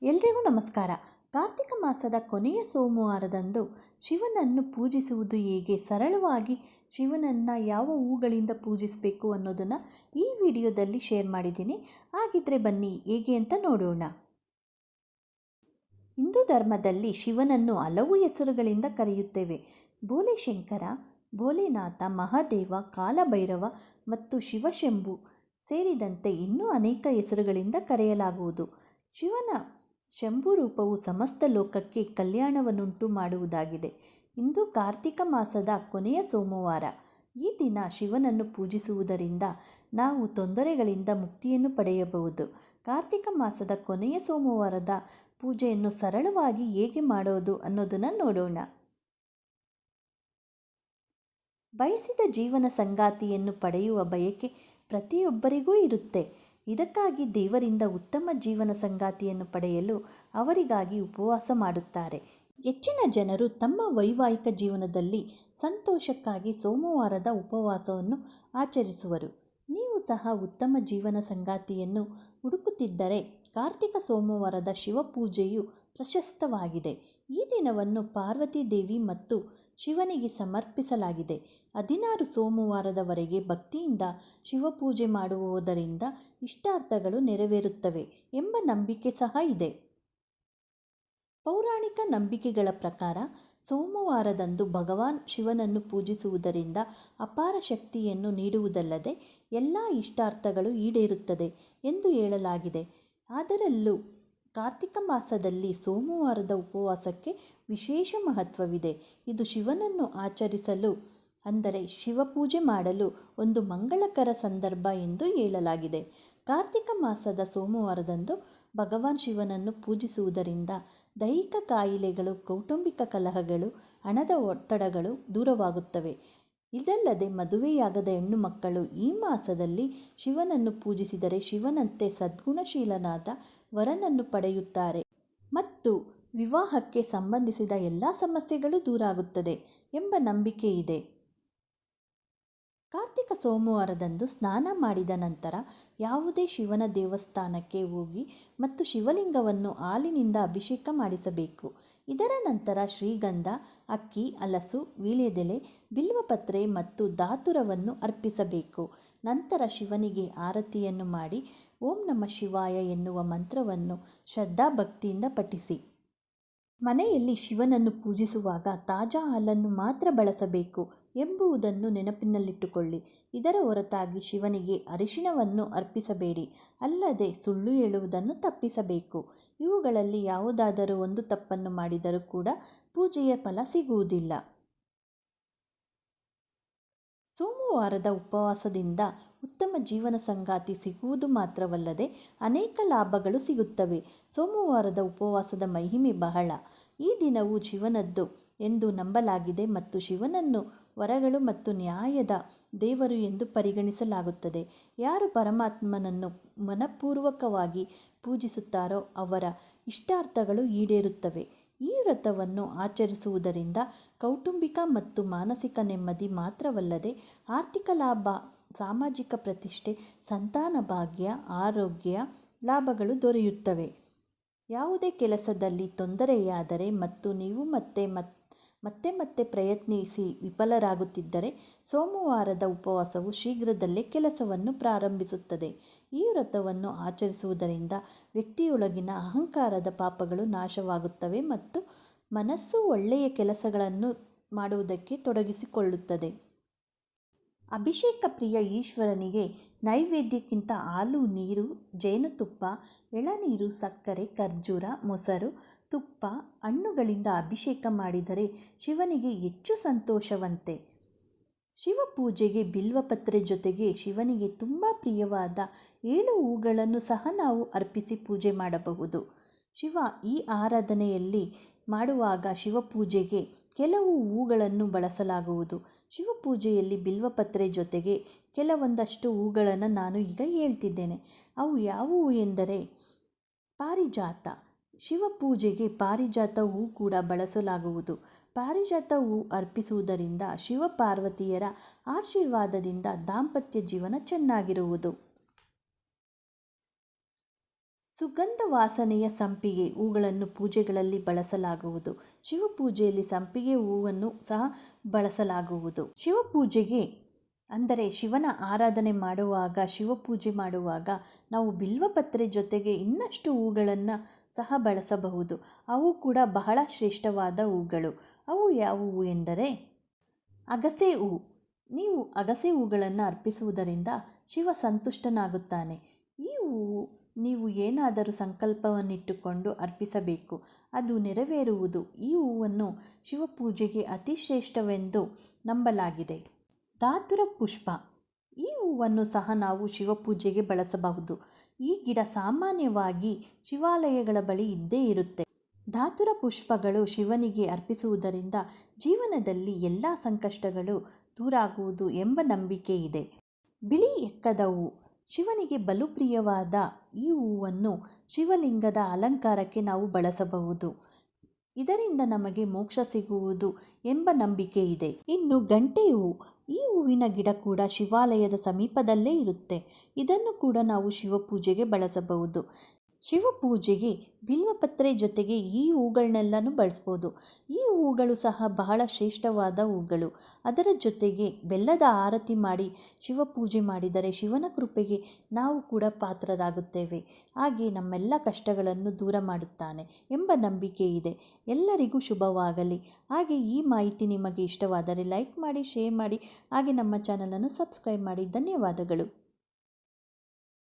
ಎಲ್ರಿಗೂ ನಮಸ್ಕಾರ. ಕಾರ್ತಿಕ ಮಾಸದ ಕೊನೆಯ ಸೋಮವಾರದಂದು ಶಿವನನ್ನು ಪೂಜಿಸುವುದು ಹೇಗೆ, ಸರಳವಾಗಿ ಶಿವನನ್ನು ಯಾವ ಹೂಗಳಿಂದ ಪೂಜಿಸಬೇಕು ಅನ್ನೋದನ್ನು ಈ ವಿಡಿಯೋದಲ್ಲಿ ಶೇರ್ ಮಾಡಿದ್ದೀನಿ. ಹಾಗಿದ್ರೆ ಬನ್ನಿ ಹೇಗೆ ಅಂತ ನೋಡೋಣ. ಹಿಂದೂ ಧರ್ಮದಲ್ಲಿ ಶಿವನನ್ನು ಹಲವು ಹೆಸರುಗಳಿಂದ ಕರೆಯುತ್ತೇವೆ. ಭೋಲೆಶಂಕರ, ಭೋಲೆನಾಥ, ಮಹಾದೇವ, ಕಾಲಭೈರವ ಮತ್ತು ಶಿವಶಂಭು ಸೇರಿದಂತೆ ಇನ್ನೂ ಅನೇಕ ಹೆಸರುಗಳಿಂದ ಕರೆಯಲಾಗುವುದು. ಶಿವನ ಶಂಭು ರೂಪವು ಸಮಸ್ತ ಲೋಕಕ್ಕೆ ಕಲ್ಯಾಣವನ್ನುಂಟು ಮಾಡುವುದಾಗಿದೆ. ಇಂದು ಕಾರ್ತಿಕ ಮಾಸದ ಕೊನೆಯ ಸೋಮವಾರ. ಈ ದಿನ ಶಿವನನ್ನು ಪೂಜಿಸುವುದರಿಂದ ನಾವು ತೊಂದರೆಗಳಿಂದ ಮುಕ್ತಿಯನ್ನು ಪಡೆಯಬಹುದು. ಕಾರ್ತಿಕ ಮಾಸದ ಕೊನೆಯ ಸೋಮವಾರದ ಪೂಜೆಯನ್ನು ಸರಳವಾಗಿ ಹೇಗೆ ಮಾಡೋದು ಅನ್ನೋದನ್ನು ನೋಡೋಣ. ಬಯಸಿದ ಜೀವನ ಸಂಗಾತಿಯನ್ನು ಪಡೆಯುವ ಬಯಕೆ ಪ್ರತಿಯೊಬ್ಬರಿಗೂ ಇರುತ್ತೆ. ಇದಕ್ಕಾಗಿ ದೇವರಿಂದ ಉತ್ತಮ ಜೀವನ ಸಂಗಾತಿಯನ್ನು ಪಡೆಯಲು ಅವರಿಗಾಗಿ ಉಪವಾಸ ಮಾಡುತ್ತಾರೆ. ಹೆಚ್ಚಿನ ಜನರು ತಮ್ಮ ವೈವಾಹಿಕ ಜೀವನದಲ್ಲಿ ಸಂತೋಷಕ್ಕಾಗಿ ಸೋಮವಾರದ ಉಪವಾಸವನ್ನು ಆಚರಿಸುವರು. ನೀವು ಸಹ ಉತ್ತಮ ಜೀವನ ಸಂಗಾತಿಯನ್ನು ಹುಡುಕುತ್ತಿದ್ದರೆ ಕಾರ್ತಿಕ ಸೋಮವಾರದ ಶಿವಪೂಜೆಯು ಪ್ರಶಸ್ತವಾಗಿದೆ. ಈ ದಿನವನ್ನು ಪಾರ್ವತಿ ದೇವಿ ಮತ್ತು ಶಿವನಿಗೆ ಸಮರ್ಪಿಸಲಾಗಿದೆ. 16 ಸೋಮವಾರದವರೆಗೆ ಭಕ್ತಿಯಿಂದ ಶಿವಪೂಜೆ ಮಾಡುವುದರಿಂದ ಇಷ್ಟಾರ್ಥಗಳು ನೆರವೇರುತ್ತವೆ ಎಂಬ ನಂಬಿಕೆ ಸಹ ಇದೆ. ಪೌರಾಣಿಕ ನಂಬಿಕೆಗಳ ಪ್ರಕಾರ ಸೋಮವಾರದಂದು ಭಗವಾನ್ ಶಿವನನ್ನು ಪೂಜಿಸುವುದರಿಂದ ಅಪಾರ ಶಕ್ತಿಯನ್ನು ನೀಡುವುದಲ್ಲದೆ ಎಲ್ಲ ಇಷ್ಟಾರ್ಥಗಳು ಈಡೇರುತ್ತದೆ ಎಂದು ಹೇಳಲಾಗಿದೆ. ಅದರಲ್ಲೂ ಕಾರ್ತಿಕ ಮಾಸದಲ್ಲಿ ಸೋಮವಾರದ ಉಪವಾಸಕ್ಕೆ ವಿಶೇಷ ಮಹತ್ವವಿದೆ. ಇದು ಶಿವನನ್ನು ಆಚರಿಸಲು ಅಂದರೆ ಶಿವಪೂಜೆ ಮಾಡಲು ಒಂದು ಮಂಗಳಕರ ಸಂದರ್ಭ ಎಂದು ಹೇಳಲಾಗಿದೆ. ಕಾರ್ತಿಕ ಮಾಸದ ಸೋಮವಾರದಂದು ಭಗವಾನ್ ಶಿವನನ್ನು ಪೂಜಿಸುವುದರಿಂದ ದೈಹಿಕ ಕಾಯಿಲೆಗಳು, ಕೌಟುಂಬಿಕ ಕಲಹಗಳು, ಹಣದ ಒತ್ತಡಗಳು ದೂರವಾಗುತ್ತವೆ. ಇದಲ್ಲದೆ ಮದುವೆಯಾಗದ ಹೆಣ್ಣು ಮಕ್ಕಳು ಈ ಮಾಸದಲ್ಲಿ ಶಿವನನ್ನು ಪೂಜಿಸಿದರೆ ಶಿವನಂತೆ ಸದ್ಗುಣಶೀಲನಾದ ವರನನ್ನು ಪಡೆಯುತ್ತಾರೆ ಮತ್ತು ವಿವಾಹಕ್ಕೆ ಸಂಬಂಧಿಸಿದ ಎಲ್ಲ ಸಮಸ್ಯೆಗಳು ದೂರಾಗುತ್ತದೆ ಎಂಬ ನಂಬಿಕೆ ಇದೆ. ಕಾರ್ತಿಕ ಸೋಮವಾರದಂದು ಸ್ನಾನ ಮಾಡಿದ ನಂತರ ಯಾವುದೇ ಶಿವನ ದೇವಸ್ಥಾನಕ್ಕೆ ಹೋಗಿ ಮತ್ತು ಶಿವಲಿಂಗವನ್ನು ಹಾಲಿನಿಂದ ಅಭಿಷೇಕ ಮಾಡಿಸಬೇಕು. ಇದರ ನಂತರ ಶ್ರೀಗಂಧ, ಅಕ್ಕಿ, ಹಲಸು, ವೀಳ್ಯದೆಲೆ, ಬಿಲ್ವಪತ್ರೆ ಮತ್ತು ಧಾತುರವನ್ನು ಅರ್ಪಿಸಬೇಕು. ನಂತರ ಶಿವನಿಗೆ ಆರತಿಯನ್ನು ಮಾಡಿ ಓಂ ನಮಃ ಶಿವಾಯ ಎನ್ನುವ ಮಂತ್ರವನ್ನು ಶ್ರದ್ಧಾಭಕ್ತಿಯಿಂದ ಪಠಿಸಿ. ಮನೆಯಲ್ಲಿ ಶಿವನನ್ನು ಪೂಜಿಸುವಾಗ ತಾಜಾ ಹಾಲನ್ನು ಮಾತ್ರ ಬಳಸಬೇಕು ಎಂಬುದನ್ನು ನೆನಪಿನಲ್ಲಿಟ್ಟುಕೊಳ್ಳಿ. ಇದರ ಹೊರತಾಗಿ ಶಿವನಿಗೆ ಅರಿಶಿಣವನ್ನು ಅರ್ಪಿಸಬೇಡಿ. ಅಲ್ಲದೆ ಸುಳ್ಳು ಹೇಳುವುದನ್ನು ತಪ್ಪಿಸಬೇಕು. ಇವುಗಳಲ್ಲಿ ಯಾವುದಾದರೂ ಒಂದು ತಪ್ಪನ್ನು ಮಾಡಿದರೂ ಕೂಡ ಪೂಜೆಯ ಫಲ ಸಿಗುವುದಿಲ್ಲ. ಸೋಮವಾರದ ಉಪವಾಸದಿಂದ ಉತ್ತಮ ಜೀವನ ಸಂಗಾತಿ ಸಿಗುವುದು ಮಾತ್ರವಲ್ಲದೆ ಅನೇಕ ಲಾಭಗಳು ಸಿಗುತ್ತವೆ. ಸೋಮವಾರದ ಉಪವಾಸದ ಮಹಿಮೆ ಬಹಳ. ಈ ದಿನವು ಶಿವನದ್ದು ಎಂದು ನಂಬಲಾಗಿದೆ ಮತ್ತು ಶಿವನನ್ನು ವರಗಳು ಮತ್ತು ನ್ಯಾಯದ ದೇವರು ಎಂದು ಪರಿಗಣಿಸಲಾಗುತ್ತದೆ. ಯಾರು ಪರಮಾತ್ಮನನ್ನು ಮನಪೂರ್ವಕವಾಗಿ ಪೂಜಿಸುತ್ತಾರೋ ಅವರ ಇಷ್ಟಾರ್ಥಗಳು ಈಡೇರುತ್ತವೆ. ಈ ವ್ರತವನ್ನು ಆಚರಿಸುವುದರಿಂದ ಕೌಟುಂಬಿಕ ಮತ್ತು ಮಾನಸಿಕ ನೆಮ್ಮದಿ ಮಾತ್ರವಲ್ಲದೆ ಆರ್ಥಿಕ ಲಾಭ, ಸಾಮಾಜಿಕ ಪ್ರತಿಷ್ಠೆ, ಸಂತಾನ ಭಾಗ್ಯ, ಆರೋಗ್ಯ ಲಾಭಗಳು ದೊರೆಯುತ್ತವೆ. ಯಾವುದೇ ಕೆಲಸದಲ್ಲಿ ತೊಂದರೆಯಾದರೆ ಮತ್ತು ನೀವು ಮತ್ತೆ ಪ್ರಯತ್ನಿಸಿ ವಿಫಲರಾಗುತ್ತಿದ್ದರೆ ಸೋಮವಾರದ ಉಪವಾಸವು ಶೀಘ್ರದಲ್ಲೇ ಕೆಲಸವನ್ನು ಪ್ರಾರಂಭಿಸುತ್ತದೆ. ಈ ವ್ರತವನ್ನು ಆಚರಿಸುವುದರಿಂದ ವ್ಯಕ್ತಿಯೊಳಗಿನ ಅಹಂಕಾರದ ಪಾಪಗಳು ನಾಶವಾಗುತ್ತವೆ ಮತ್ತು ಮನಸ್ಸು ಒಳ್ಳೆಯ ಕೆಲಸಗಳನ್ನು ಮಾಡುವುದಕ್ಕೆ ತೊಡಗಿಸಿಕೊಳ್ಳುತ್ತದೆ. ಅಭಿಷೇಕ ಪ್ರಿಯ ಈಶ್ವರನಿಗೆ ನೈವೇದ್ಯಕ್ಕಿಂತ ಹಾಲು, ನೀರು, ಜೇನುತುಪ್ಪ, ಎಳನೀರು, ಸಕ್ಕರೆ, ಖರ್ಜೂರ, ಮೊಸರು, ತುಪ್ಪ, ಹಣ್ಣುಗಳಿಂದ ಅಭಿಷೇಕ ಮಾಡಿದರೆ ಶಿವನಿಗೆ ಹೆಚ್ಚು ಸಂತೋಷವಂತೆ. ಶಿವಪೂಜೆಗೆ ಬಿಲ್ವಪತ್ರೆ ಜೊತೆಗೆ ಶಿವನಿಗೆ ತುಂಬ ಪ್ರಿಯವಾದ 7 ಹೂಗಳನ್ನು ಸಹ ನಾವು ಅರ್ಪಿಸಿ ಪೂಜೆ ಮಾಡಬಹುದು. ಶಿವ ಈ ಆರಾಧನೆಯಲ್ಲಿ ಮಾಡುವಾಗ ಶಿವಪೂಜೆಗೆ ಕೆಲವು ಹೂಗಳನ್ನು ಬಳಸಲಾಗುವುದು. ಶಿವಪೂಜೆಯಲ್ಲಿ ಬಿಲ್ವಪತ್ರೆ ಜೊತೆಗೆ ಕೆಲವೊಂದಷ್ಟು ಹೂಗಳನ್ನು ನಾನು ಈಗ ಹೇಳ್ತಿದ್ದೇನೆ. ಅವು ಯಾವುವು ಎಂದರೆ ಪಾರಿಜಾತ. ಶಿವಪೂಜೆಗೆ ಪಾರಿಜಾತ ಹೂ ಕೂಡ ಬಳಸಲಾಗುವುದು. ಪಾರಿಜಾತ ಹೂ ಅರ್ಪಿಸುವುದರಿಂದ ಶಿವಪಾರ್ವತಿಯರ ಆಶೀರ್ವಾದದಿಂದ ದಾಂಪತ್ಯ ಜೀವನ ಚೆನ್ನಾಗಿರುವುದು. ಸುಗಂಧ ವಾಸನೆಯ ಸಂಪಿಗೆ ಹೂಗಳನ್ನು ಪೂಜೆಗಳಲ್ಲಿ ಬಳಸಲಾಗುವುದು. ಶಿವಪೂಜೆಯಲ್ಲಿ ಸಂಪಿಗೆ ಹೂವನ್ನು ಸಹ ಬಳಸಲಾಗುವುದು. ಶಿವಪೂಜೆಗೆ ಅಂದರೆ ಶಿವನ ಆರಾಧನೆ ಮಾಡುವಾಗ, ಶಿವಪೂಜೆ ಮಾಡುವಾಗ ನಾವು ಬಿಲ್ವಪತ್ರೆ ಜೊತೆಗೆ ಇನ್ನಷ್ಟು ಹೂಗಳನ್ನು ಸಹ ಬಳಸಬಹುದು. ಅವು ಕೂಡ ಬಹಳ ಶ್ರೇಷ್ಠವಾದ ಹೂಗಳು. ಅವು ಯಾವುವು ಎಂದರೆ ಅಗಸೆ ಹೂ. ನೀವು ಅಗಸೆ ಹೂಗಳನ್ನು ಅರ್ಪಿಸುವುದರಿಂದ ಶಿವ ಸಂತುಷ್ಟನಾಗುತ್ತಾನೆ. ಈ ಹೂವು ನೀವು ಏನಾದರೂ ಸಂಕಲ್ಪವನ್ನಿಟ್ಟುಕೊಂಡು ಅರ್ಪಿಸಬೇಕು, ಅದು ನೆರವೇರುವುದು. ಈ ಹೂವನ್ನು ಶಿವಪೂಜೆಗೆ ಅತಿ ಶ್ರೇಷ್ಠವೆಂದು ನಂಬಲಾಗಿದೆ. ಧಾತುರ ಪುಷ್ಪ. ಈ ಹೂವನ್ನು ಸಹ ನಾವು ಶಿವಪೂಜೆಗೆ ಬಳಸಬಹುದು. ಈ ಗಿಡ ಸಾಮಾನ್ಯವಾಗಿ ಶಿವಾಲಯಗಳ ಬಳಿ ಇದ್ದೇ ಇರುತ್ತೆ. ಧಾತುರ ಪುಷ್ಪಗಳು ಶಿವನಿಗೆ ಅರ್ಪಿಸುವುದರಿಂದ ಜೀವನದಲ್ಲಿ ಎಲ್ಲ ಸಂಕಷ್ಟಗಳು ದೂರಾಗುವುದು ಎಂಬ ನಂಬಿಕೆ ಇದೆ. ಬಿಳಿ ಎಕ್ಕದ ಹೂ. ಶಿವನಿಗೆ ಬಲು ಪ್ರಿಯವಾದ ಈ ಹೂವನ್ನು ಶಿವಲಿಂಗದ ಅಲಂಕಾರಕ್ಕೆ ನಾವು ಬಳಸಬಹುದು. ಇದರಿಂದ ನಮಗೆ ಮೋಕ್ಷ ಸಿಗುವುದು ಎಂಬ ನಂಬಿಕೆ ಇದೆ. ಇನ್ನು ಗಂಟೆ ಹೂ. ಈ ಹೂವಿನ ಗಿಡ ಕೂಡ ಶಿವಾಲಯದ ಸಮೀಪದಲ್ಲೇ ಇರುತ್ತೆ. ಇದನ್ನು ಕೂಡ ನಾವು ಶಿವಪೂಜೆಗೆ ಬಳಸಬಹುದು. ಶಿವಪೂಜೆಗೆ ಬಿಲ್ವಪತ್ರೆ ಜೊತೆಗೆ ಈ ಹೂಗಳನ್ನೆಲ್ಲನೂ ಬಳಸ್ಬೋದು. ಈ ಹೂಗಳು ಸಹ ಬಹಳ ಶ್ರೇಷ್ಠವಾದ ಹೂಗಳು. ಅದರ ಜೊತೆಗೆ ಬೆಲ್ಲದ ಆರತಿ ಮಾಡಿ ಶಿವಪೂಜೆ ಮಾಡಿದರೆ ಶಿವನ ಕೃಪೆಗೆ ನಾವು ಕೂಡ ಪಾತ್ರರಾಗುತ್ತೇವೆ. ಹಾಗೆ ನಮ್ಮೆಲ್ಲ ಕಷ್ಟಗಳನ್ನು ದೂರ ಮಾಡುತ್ತಾನೆ ಎಂಬ ನಂಬಿಕೆ ಇದೆ. ಎಲ್ಲರಿಗೂ ಶುಭವಾಗಲಿ. ಹಾಗೆ ಈ ಮಾಹಿತಿ ನಿಮಗೆ ಇಷ್ಟವಾದರೆ ಲೈಕ್ ಮಾಡಿ, ಶೇರ್ ಮಾಡಿ, ಹಾಗೆ ನಮ್ಮ ಚಾನಲನ್ನು ಸಬ್ಸ್ಕ್ರೈಬ್ ಮಾಡಿ. ಧನ್ಯವಾದಗಳು.